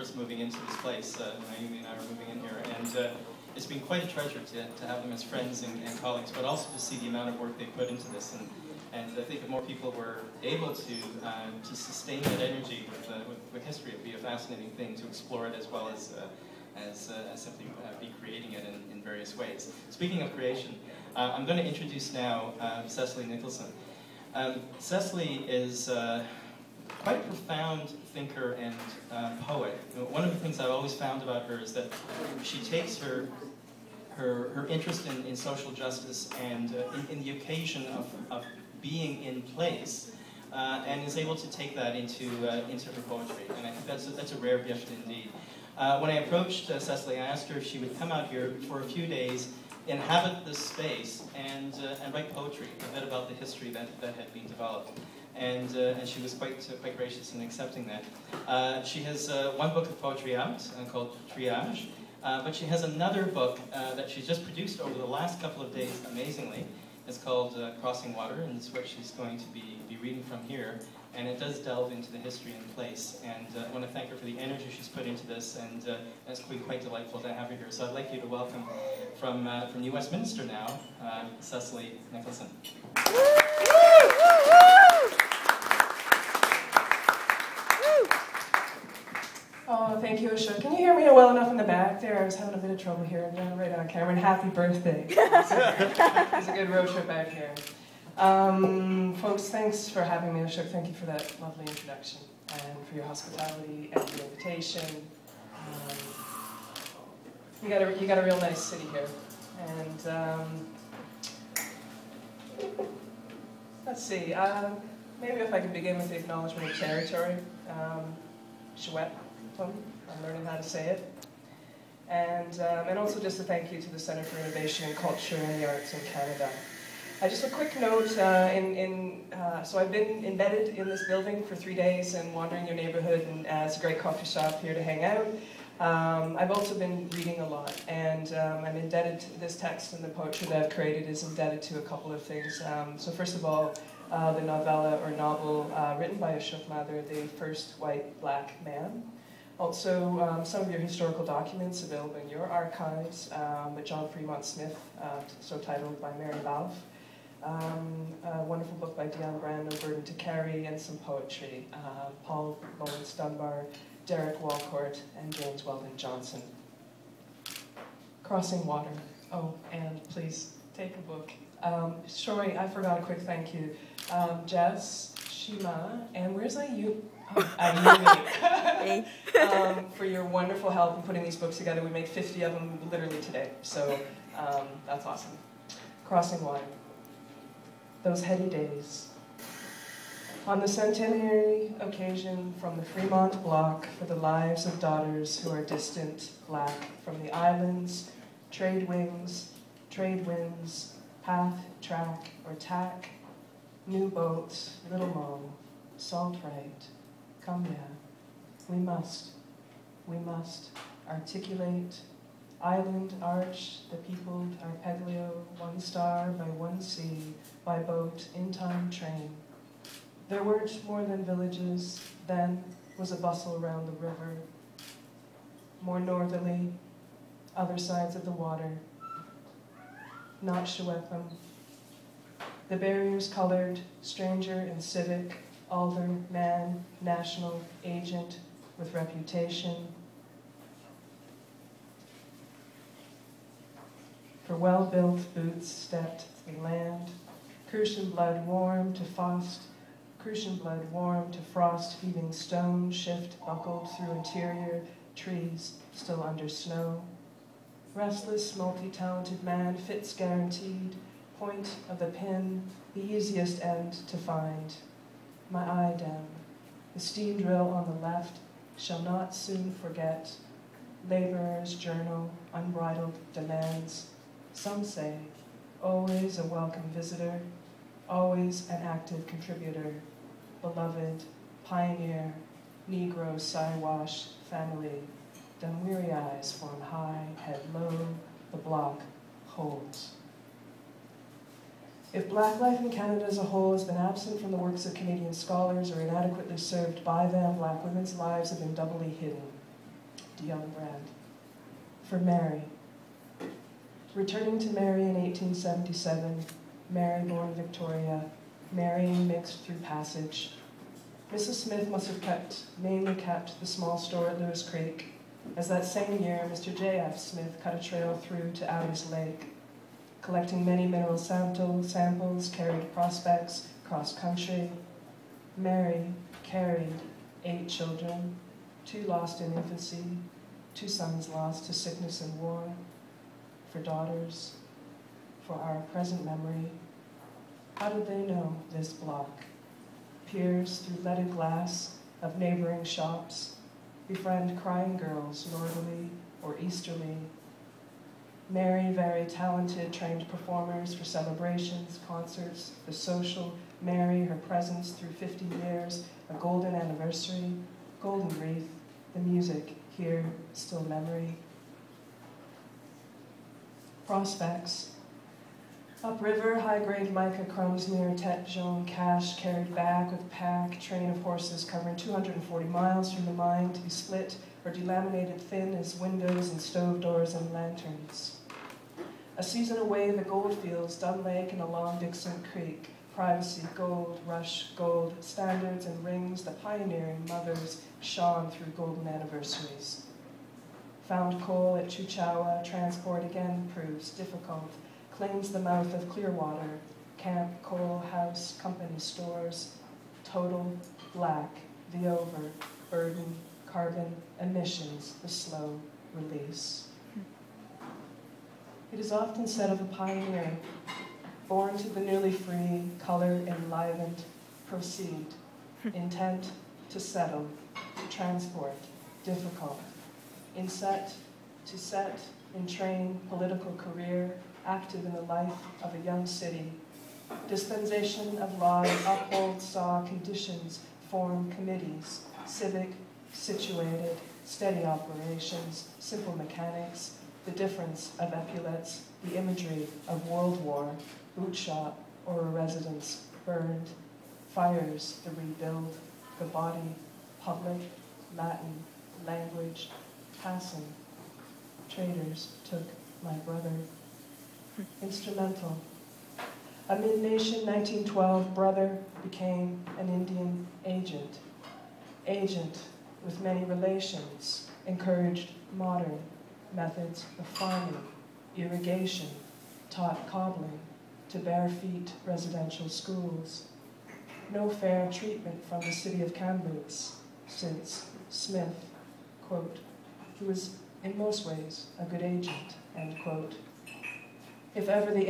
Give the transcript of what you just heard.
first moving into this place. Naomi and I were moving in here, and it's been quite a treasure to have them as friends and colleagues, but also to see the amount of work they put into this. And I think if more people were able to sustain that energy with history, it would be a fascinating thing to explore it, as well as simply be creating it in various ways. Speaking of creation, I'm going to introduce now Cecily Nicholson. Cecily is quite a profound thinker and poet. One of the things I've always found about her is that she takes her interest in social justice and in the occasion of being in place, and is able to take that into her poetry. And I think that's a rare gift indeed. When I approached Cecily, I asked her if she would come out here for a few days, inhabit this space, and write poetry, a bit about the history that had been developed. And she was quite gracious in accepting that. She has one book of poetry out called Triage, but she has another book that she's just produced over the last couple of days, amazingly. It's called Crossing Water, and it's what she's going to be reading from here. And it does delve into the history and place. And I want to thank her for the energy she's put into this, and it's been quite delightful to have her here. So I'd like you to welcome from New Westminster now, Cecily Nicholson. Oh, thank you, Usha. Can you hear me well enough in the back there? I was having a bit of trouble hearing you right on camera. And happy birthday. It's a good road trip out here. Folks, thanks for having me, Usha. Thank you for that lovely introduction and for your hospitality and your invitation. You got a real nice city here. And let's see. Maybe if I could begin with the acknowledgement of territory. Chouette. I'm learning how to say it. And also just a thank you to the Centre for Innovation and Culture and the Arts in Canada. Just a quick note, so I've been embedded in this building for 3 days and wandering your neighborhood, and it's a great coffee shop here to hang out. I've also been reading a lot, and I'm indebted to this text, and the poetry that I've created is indebted to a couple of things. So first of all, the novella or novel written by Ashok Mather, The First White Black Man. Also, some of your historical documents available in your archives, with John Fremont Smith, so titled by Mary Balfe. A wonderful book by Dion Brand, No Burden to Carry, and some poetry. Paul Lawrence Dunbar, Derek Walcourt, and James Weldon Johnson. Crossing Water. Oh, and please take a book. Sorry, I forgot a quick thank you. Jess, Shima, and where's Ayumi? For your wonderful help in putting these books together. We made 50 of them literally today, so that's awesome. Crossing Water. Those heady days. On the centenary occasion from the Fremont block for the lives of daughters who are distant, black, from the islands, trade winds, path, track, or tack, new boats, little mo, salt right, come yeah, we must articulate, island arch, the peopled arpeggio, one star by one sea, by boat, in time train. There weren't more than villages, then was a bustle round the river. More northerly, other sides of the water, not Shewetham. The barriers colored, stranger and civic, alder, man, national, agent, with reputation. For well-built boots stepped the land, Crucian blood warm to frost, feeding stone, shift buckled through interior, trees still under snow. Restless, multi-talented man, fits guaranteed, point of the pin, the easiest end to find. My eye dim, the steam drill on the left, shall not soon forget. Laborer's journal, unbridled demands. Some say, always a welcome visitor, always an active contributor, beloved, pioneer, Negro, Siwash, family, them weary eyes form high, head low, the block holds. If Black life in Canada as a whole has been absent from the works of Canadian scholars or inadequately served by them, Black women's lives have been doubly hidden. Dion Brand. For Mary. Returning to Mary in 1877, Mary born Victoria, marrying mixed through passage. Mrs. Smith must have mainly kept the small store at Lewis Creek, as that same year Mr. J.F. Smith cut a trail through to Adams Lake. Collecting many mineral samples, carried prospects cross-country. Mary carried 8 children, 2 lost in infancy, 2 sons lost to sickness and war. For daughters, for our present memory, how did they know this block? Peers through leaded glass of neighboring shops, befriend crying girls northerly or easterly. Mary, very talented, trained performers for celebrations, concerts, the social. Mary, her presence through 50 years, a golden anniversary, golden wreath, the music, here, still memory. Prospects. Upriver, high-grade mica crumbs near Tete Jaune, cash carried back with pack, train of horses covering 240 miles from the mine to be split or delaminated thin as windows and stove doors and lanterns. A season away, the gold fields, Dunn Lake and along Dixon Creek, privacy, gold, rush, gold, standards and rings, the pioneering mothers shone through golden anniversaries. Found coal at Chuchawa, transport again proves difficult, claims the mouth of Clearwater, camp, coal, house, company stores, total, black, the over, burden, carbon, emissions, the slow release. It is often said of a pioneer, born to the newly free, color enlivened, proceed, intent to settle, to transport, difficult, in set, in train, political career, active in the life of a young city. Dispensation of laws, uphold, saw, conditions, form committees, civic, situated, steady operations, simple mechanics, the difference of epaulets, the imagery of World War, boot shop or a residence burned, fires, the rebuild, the body, public, Latin, language, passing. Traders took my brother. Instrumental. A mid-nation 1912 brother became an Indian agent. Agent with many relations, encouraged modern methods of farming, irrigation, taught cobbling, to bare feet residential schools. No fair treatment from the city of Kamloops, since Smith, quote, who was in most ways a good agent, end quote. If ever the